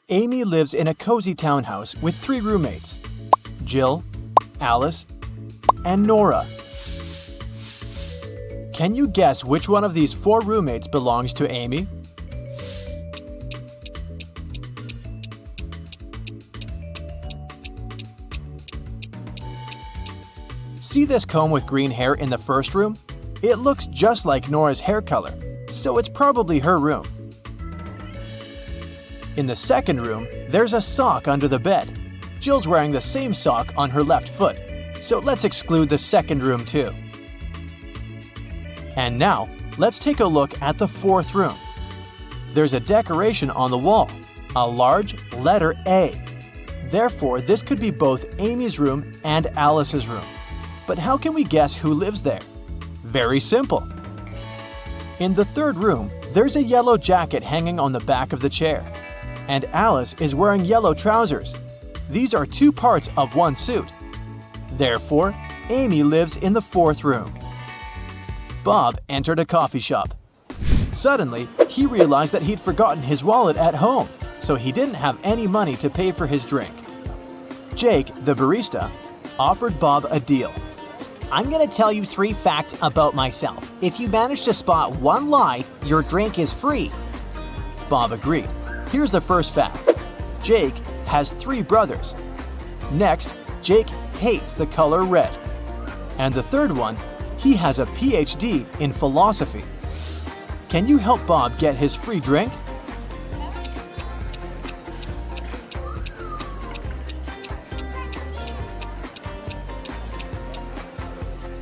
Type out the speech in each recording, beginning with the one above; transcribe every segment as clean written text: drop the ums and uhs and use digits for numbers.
Amy lives in a cozy townhouse with 3 roommates: Jill, Alice, and Nora. Can you guess which one of these 4 roommates belongs to Amy? See this comb with green hair in the first room? It looks just like Nora's hair color, so it's probably her room. In the second room, there's a sock under the bed. Jill's wearing the same sock on her left foot, so let's exclude the second room too. And now, let's take a look at the fourth room. There's a decoration on the wall, a large letter A. Therefore, this could be both Amy's room and Alice's room. But how can we guess who lives there? Very simple. In the third room, there's a yellow jacket hanging on the back of the chair, and Alice is wearing yellow trousers. These are 2 parts of one suit. Therefore, Amy lives in the fourth room. Bob entered a coffee shop. Suddenly, he realized that he'd forgotten his wallet at home, so he didn't have any money to pay for his drink. Jake, the barista, offered Bob a deal. I'm going to tell you 3 facts about myself. If you manage to spot one lie, your drink is free. Bob agreed. Here's the first fact. Jake has 3 brothers. Next, Jake hates the color red. And the third one, he has a PhD in philosophy. Can you help Bob get his free drink?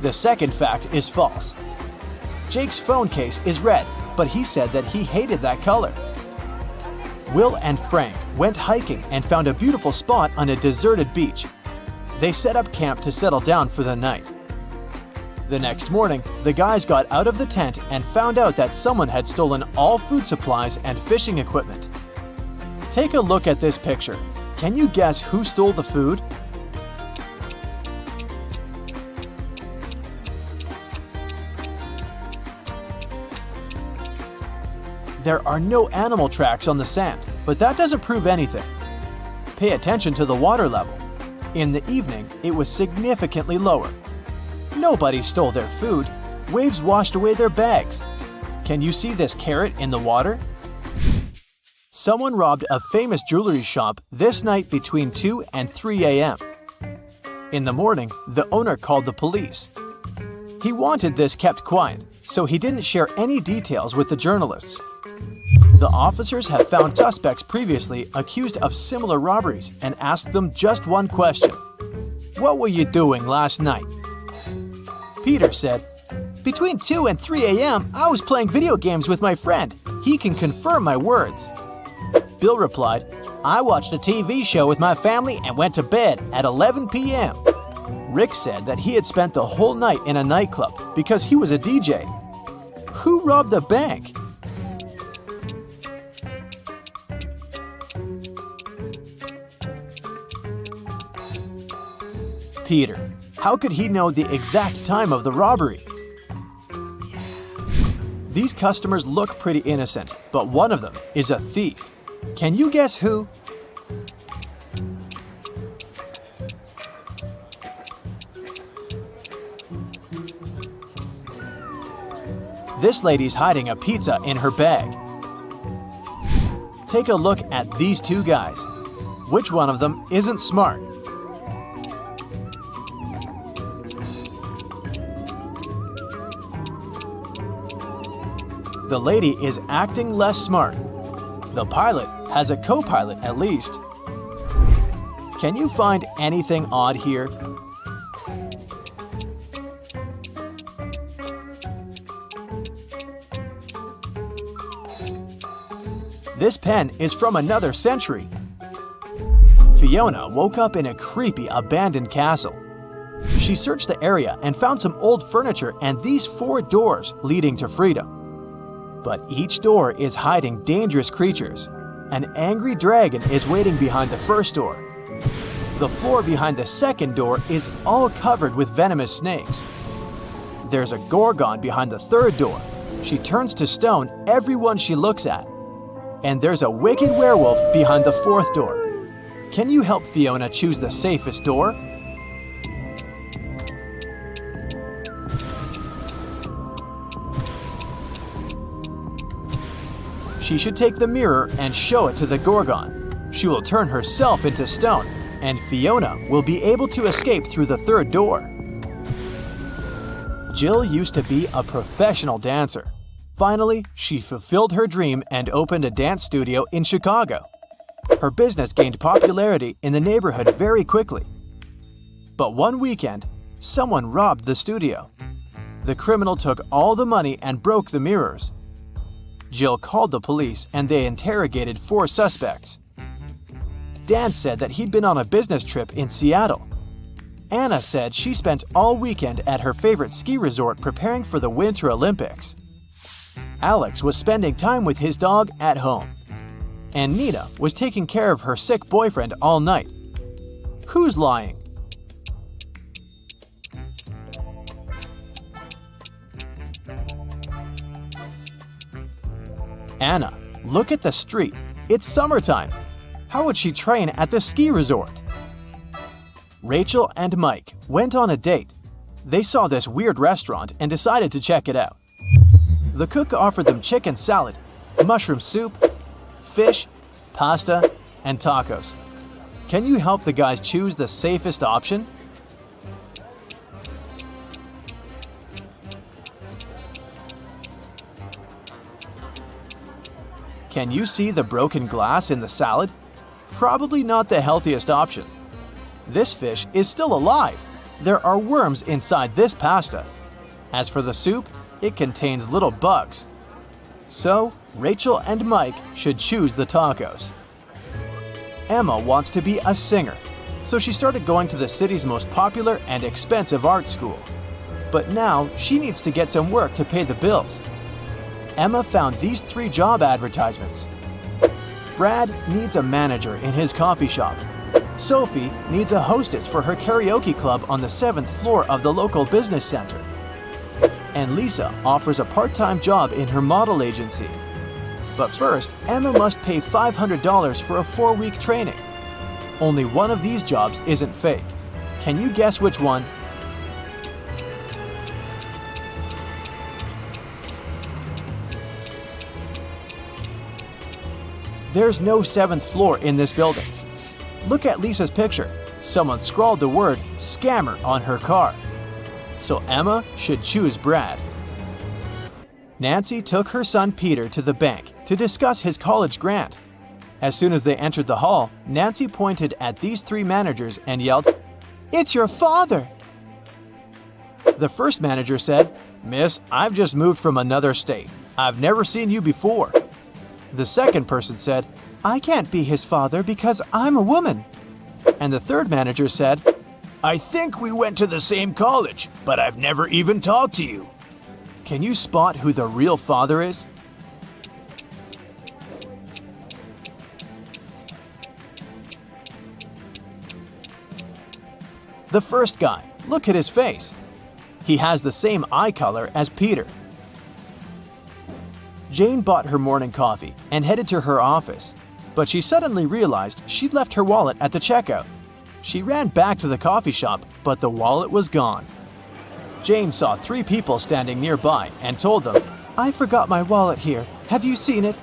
The second fact is false. Jake's phone case is red, but he said that he hated that color. Will and Frank went hiking and found a beautiful spot on a deserted beach. They set up camp to settle down for the night. The next morning, the guys got out of the tent and found out that someone had stolen all food supplies and fishing equipment. Take a look at this picture. Can you guess who stole the food? There are no animal tracks on the sand, but that doesn't prove anything. Pay attention to the water level. In the evening, it was significantly lower. Nobody stole their food. Waves washed away their bags. Can you see this carrot in the water? Someone robbed a famous jewelry shop this night between 2 and 3 a.m. In the morning, the owner called the police. He wanted this kept quiet, so he didn't share any details with the journalists. The officers have found suspects previously accused of similar robberies and asked them just one question. What were you doing last night? Peter said, "Between 2 and 3 a.m., I was playing video games with my friend. He can confirm my words." Bill replied, "I watched a TV show with my family and went to bed at 11 p.m. Rick said that he had spent the whole night in a nightclub because he was a DJ. Who robbed the bank? Peter. How could he know the exact time of the robbery? These customers look pretty innocent, but one of them is a thief. Can you guess who? This lady's hiding a pizza in her bag. Take a look at these 2 guys. Which one of them isn't smart? The lady is acting less smart. The pilot has a co-pilot at least. Can you find anything odd here? This pen is from another century. Fiona woke up in a creepy abandoned castle. She searched the area and found some old furniture and these 4 doors leading to freedom. But each door is hiding dangerous creatures. An angry dragon is waiting behind the first door. The floor behind the second door is all covered with venomous snakes. There's a gorgon behind the third door. She turns to stone everyone she looks at. And there's a wicked werewolf behind the fourth door. Can you help Fiona choose the safest door? She should take the mirror and show it to the Gorgon. She will turn herself into stone, and Fiona will be able to escape through the third door. Jill used to be a professional dancer. Finally, she fulfilled her dream and opened a dance studio in Chicago. Her business gained popularity in the neighborhood very quickly. But one weekend, someone robbed the studio. The criminal took all the money and broke the mirrors. Jill called the police and they interrogated 4 suspects. Dan said that he'd been on a business trip in Seattle. Anna said she spent all weekend at her favorite ski resort preparing for the Winter Olympics. Alex was spending time with his dog at home. And Nina was taking care of her sick boyfriend all night. Who's lying? Anna, look at the street. It's summertime. How would she train at the ski resort? Rachel and Mike went on a date. They saw this weird restaurant and decided to check it out. The cook offered them chicken salad, mushroom soup, fish, pasta, and tacos. Can you help the guys choose the safest option? Can you see the broken glass in the salad? Probably not the healthiest option. This fish is still alive. There are worms inside this pasta. As for the soup, it contains little bugs. So, Rachel and Mike should choose the tacos. Emma wants to be a singer, so she started going to the city's most popular and expensive art school. But now she needs to get some work to pay the bills. Emma found these 3 job advertisements. Brad needs a manager in his coffee shop. Sophie needs a hostess for her karaoke club on the 7th floor of the local business center. And Lisa offers a part-time job in her model agency. But first, Emma must pay $500 for a 4-week training. Only one of these jobs isn't fake. Can you guess which one? There's no 7th floor in this building. Look at Lisa's picture. Someone scrawled the word scammer on her car. So Emma should choose Brad. Nancy took her son Peter to the bank to discuss his college grant. As soon as they entered the hall, Nancy pointed at these 3 managers and yelled, "It's your father!" The first manager said, "Miss, I've just moved from another state. I've never seen you before." The second person said, "I can't be his father because I'm a woman." And the third manager said, "I think we went to the same college, but I've never even talked to you." Can you spot who the real father is? The first guy, look at his face. He has the same eye color as Peter. Jane bought her morning coffee and headed to her office, but she suddenly realized she'd left her wallet at the checkout. She ran back to the coffee shop, but the wallet was gone. Jane saw 3 people standing nearby and told them, "I forgot my wallet here. Have you seen it?"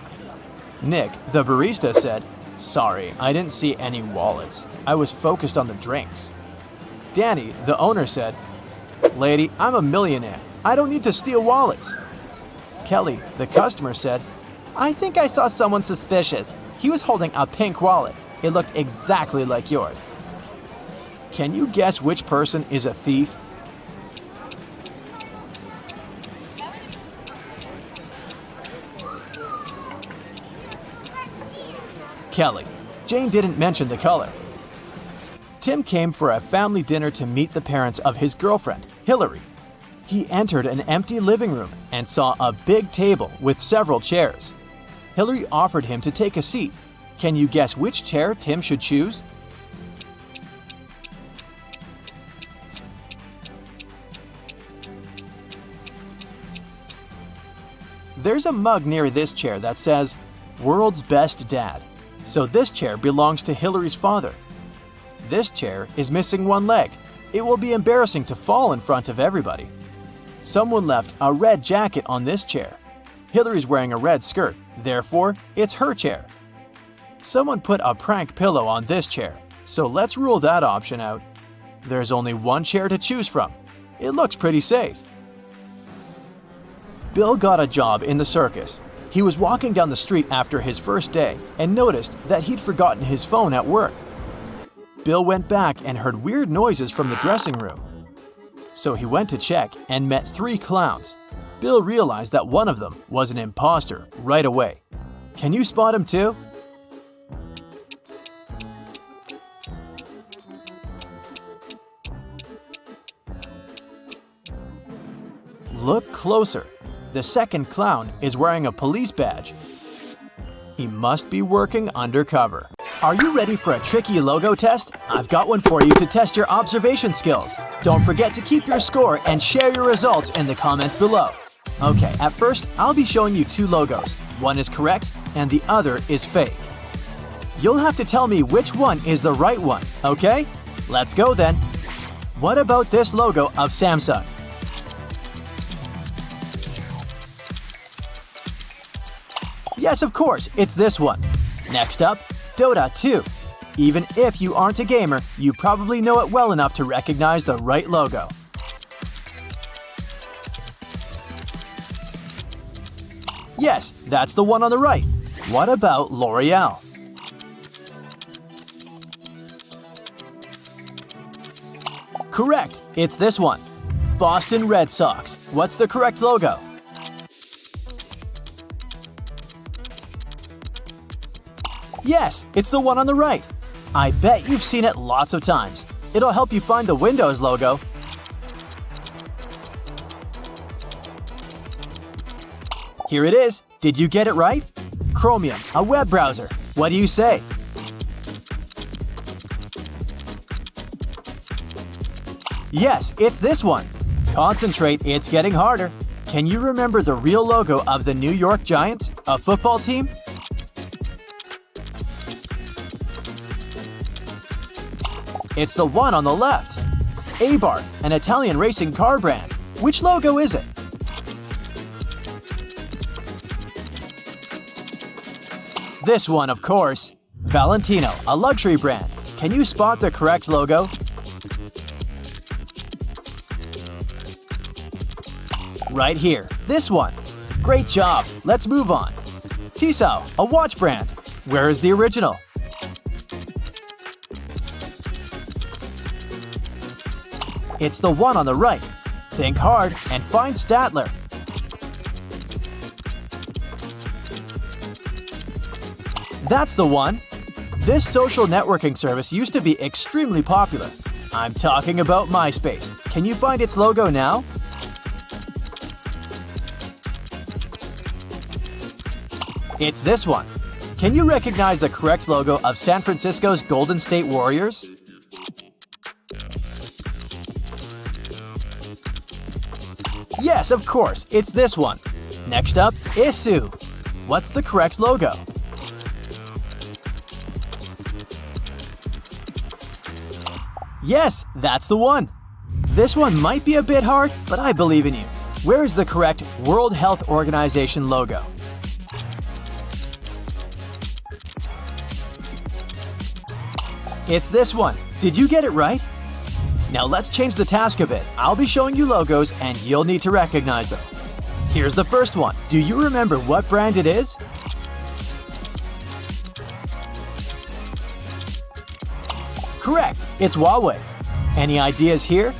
Nick, the barista, said, "Sorry, I didn't see any wallets. I was focused on the drinks." Danny, the owner, said, "Lady, I'm a millionaire. I don't need to steal wallets." Kelly, the customer, said, "I think I saw someone suspicious. He was holding a pink wallet. It looked exactly like yours." Can you guess which person is a thief? Kelly. Jane didn't mention the color. Tim came for a family dinner to meet the parents of his girlfriend, Hillary. He entered an empty living room and saw a big table with several chairs. Hillary offered him to take a seat. Can you guess which chair Tim should choose? There's a mug near this chair that says, World's best dad. So this chair belongs to Hillary's father. This chair is missing one leg. It will be embarrassing to fall in front of everybody. Someone left a red jacket on this chair. Hillary's wearing a red skirt, therefore, it's her chair. Someone put a prank pillow on this chair, so let's rule that option out. There's only one chair to choose from. It looks pretty safe. Bill got a job in the circus. He was walking down the street after his first day and noticed that he'd forgotten his phone at work. Bill went back and heard weird noises from the dressing room. So he went to check and met 3 clowns. Bill realized that one of them was an imposter right away. Can you spot him too? Look closer. The second clown is wearing a police badge. He must be working undercover. Are you ready for a tricky logo test? I've got one for you to test your observation skills. Don't forget to keep your score and share your results in the comments below. Okay, at first, I'll be showing you 2 logos. One is correct and the other is fake. You'll have to tell me which one is the right one, okay? Let's go then. What about this logo of Samsung? Yes, of course, it's this one. Next up, Dota 2. Even if you aren't a gamer, you probably know it well enough to recognize the right logo. Yes, that's the one on the right. What about L'Oreal? Correct, it's this one. Boston Red Sox. What's the correct logo? Yes, it's the one on the right. I bet you've seen it lots of times. It'll help you find the Windows logo. Here it is. Did you get it right? Chromium, a web browser. What do you say? Yes, it's this one. Concentrate, it's getting harder. Can you remember the real logo of the New York Giants, a football team? It's the one on the left. Abarth, an Italian racing car brand. Which logo is it? This one, of course. Valentino, a luxury brand. Can you spot the correct logo? Right here, this one. Great job, let's move on. Tissot, a watch brand. Where is the original? It's the one on the right. Think hard and find Statler. That's the one. This social networking service used to be extremely popular. I'm talking about MySpace. Can you find its logo now? It's this one. Can you recognize the correct logo of San Francisco's Golden State Warriors? Yes, of course, it's this one. Next up, Issuu. What's the correct logo? Yes, that's the one. This one might be a bit hard, but I believe in you. Where is the correct World Health Organization logo? It's this one. Did you get it right? Now let's change the task a bit. I'll be showing you logos and you'll need to recognize them. Here's the first one. Do you remember what brand it is? Correct, it's Huawei. Any ideas here?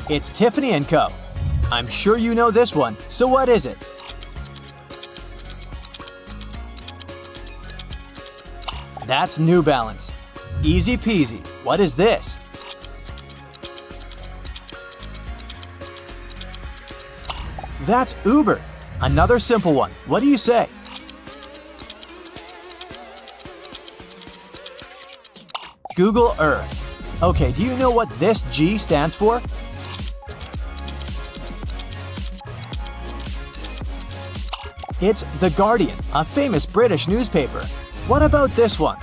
It's Tiffany & Co. I'm sure you know this one, so what is it? That's New Balance. Easy peasy. What is this? That's Uber. Another simple one. What do you say? Google Earth. Okay, do you know what this G stands for? It's The Guardian, a famous British newspaper. What about this one?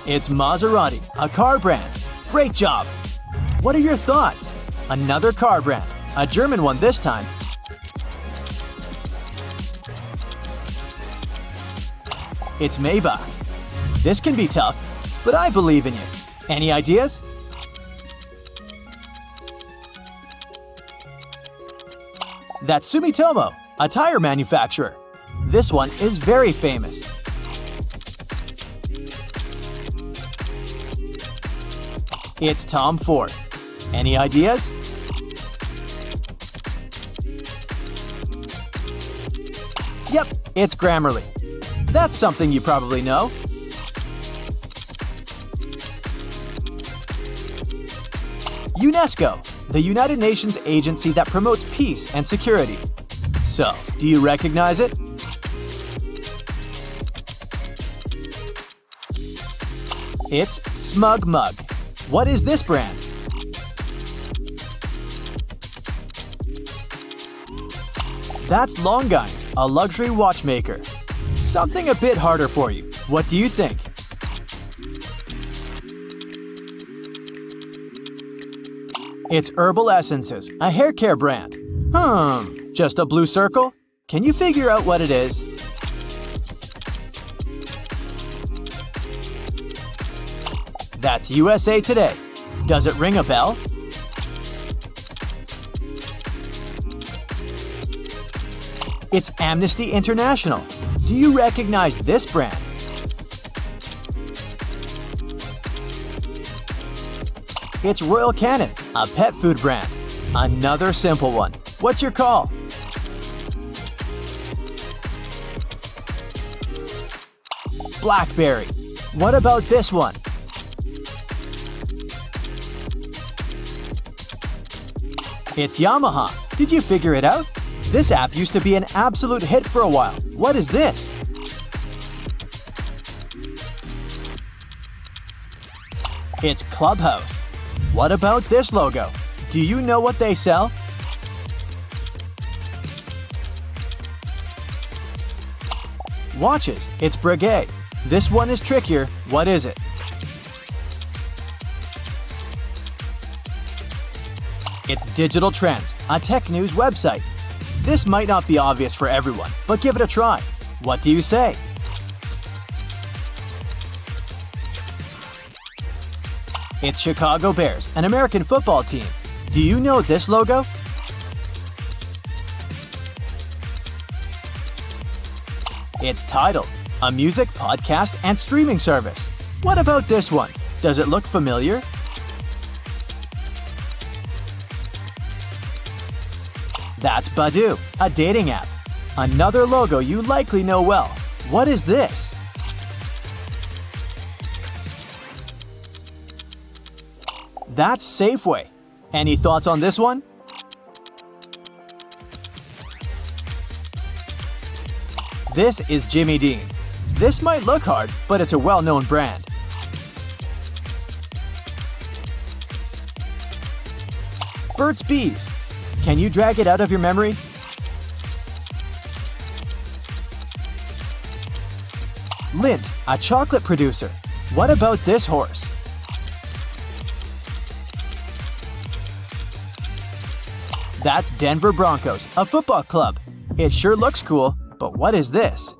It's Maserati, a car brand. Great job! What are your thoughts? Another car brand, a German one this time. It's Maybach. This can be tough, but I believe in you. Any ideas? That's Sumitomo, a tire manufacturer. This one is very famous. It's Tom Ford. Any ideas? Yep, it's Grammarly. That's something you probably know. UNESCO, the United Nations agency that promotes peace and security. So, do you recognize it? It's Smug Mug. What is this brand? That's Longines, a luxury watchmaker. Something a bit harder for you. What do you think? It's Herbal Essences, a hair care brand. Just a blue circle? Can you figure out what it is? That's USA Today. Does it ring a bell? It's Amnesty International. Do you recognize this brand? It's Royal Canin, a pet food brand. Another simple one. What's your call? BlackBerry. What about this one? It's Yamaha. Did you figure it out? This app used to be an absolute hit for a while. What is this? It's Clubhouse. What about this logo? Do you know what they sell? Watches. It's Breguet. This one is trickier. What is it? It's Digital Trends, a tech news website. This might not be obvious for everyone, but give it a try. What do you say? It's Chicago Bears, an American football team. Do you know this logo? It's Tidal, a music, podcast, and streaming service. What about this one? Does it look familiar? That's Badoo, a dating app. Another logo you likely know well. What is this? That's Safeway. Any thoughts on this one? This is Jimmy Dean. This might look hard, but it's a well-known brand. Burt's Bees. Can you drag it out of your memory? Lindt, a chocolate producer. What about this horse? That's Denver Broncos, a football club. It sure looks cool, but what is this?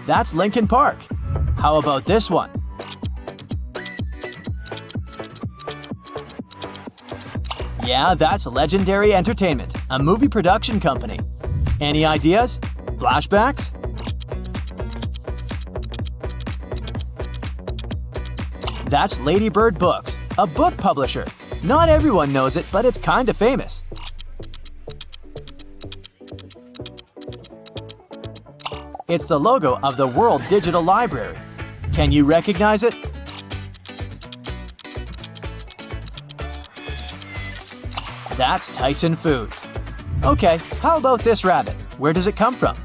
That's Linkin Park. How about this one? Yeah, that's Legendary Entertainment, a movie production company. Any ideas? Flashbacks? That's Lady Bird Books, a book publisher. Not everyone knows it, but it's kinda famous. It's the logo of the World Digital Library. Can you recognize it? That's Tyson Foods. Okay, how about this rabbit? Where does it come from?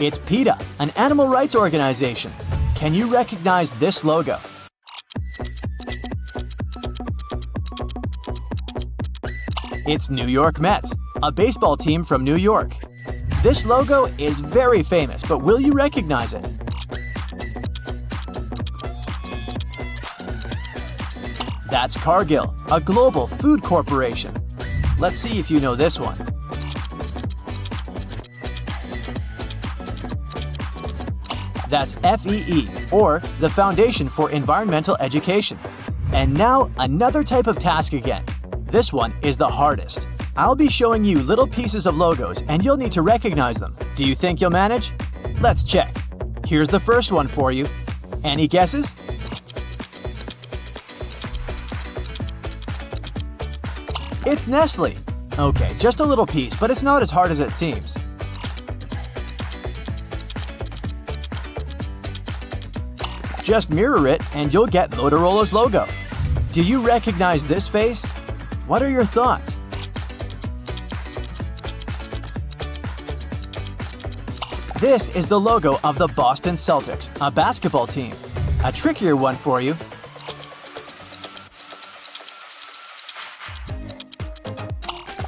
It's PETA, an animal rights organization. Can you recognize this logo? It's New York Mets, a baseball team from New York. This logo is very famous, but will you recognize it? That's Cargill, a global food corporation. Let's see if you know this one. That's FEE, or the Foundation for Environmental Education. And now, another type of task again. This one is the hardest. I'll be showing you little pieces of logos and you'll need to recognize them. Do you think you'll manage? Let's check. Here's the first one for you. Any guesses? It's Nestle. Okay, just a little piece, but it's not as hard as it seems. Just mirror it and you'll get Motorola's logo. Do you recognize this face? What are your thoughts? This is the logo of the Boston Celtics, a basketball team. A trickier one for you.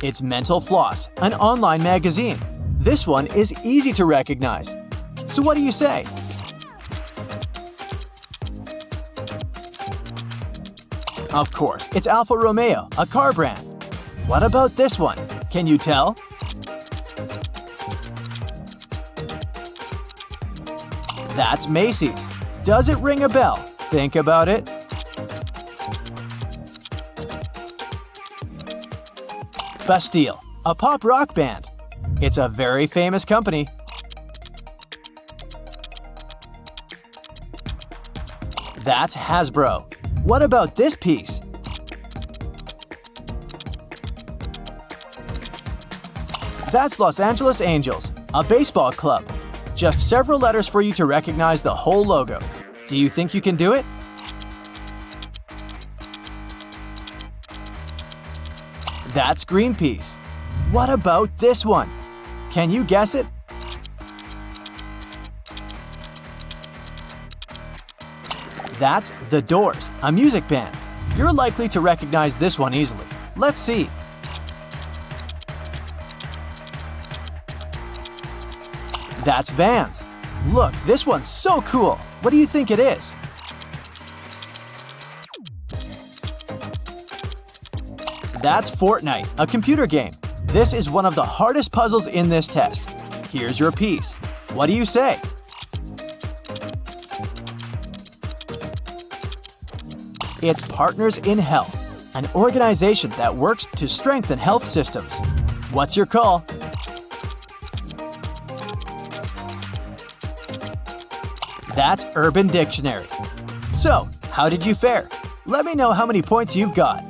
It's Mental Floss, an online magazine. This one is easy to recognize. So what do you say? Of course, it's Alfa Romeo, a car brand. What about this one? Can you tell? That's Macy's. Does it ring a bell? Think about it. Bastille, a pop rock band. It's a very famous company. That's Hasbro. What about this piece? That's Los Angeles Angels, a baseball club. Just several letters for you to recognize the whole logo. Do you think you can do it? That's Greenpeace. What about this one? Can you guess it? That's The Doors, a music band. You're likely to recognize this one easily. Let's see. That's Vans. Look, this one's so cool. What do you think it is? That's Fortnite, a computer game. This is one of the hardest puzzles in this test. Here's your piece. What do you say? It's Partners in Health, an organization that works to strengthen health systems. What's your call? That's Urban Dictionary. So, how did you fare? Let me know how many points you've got.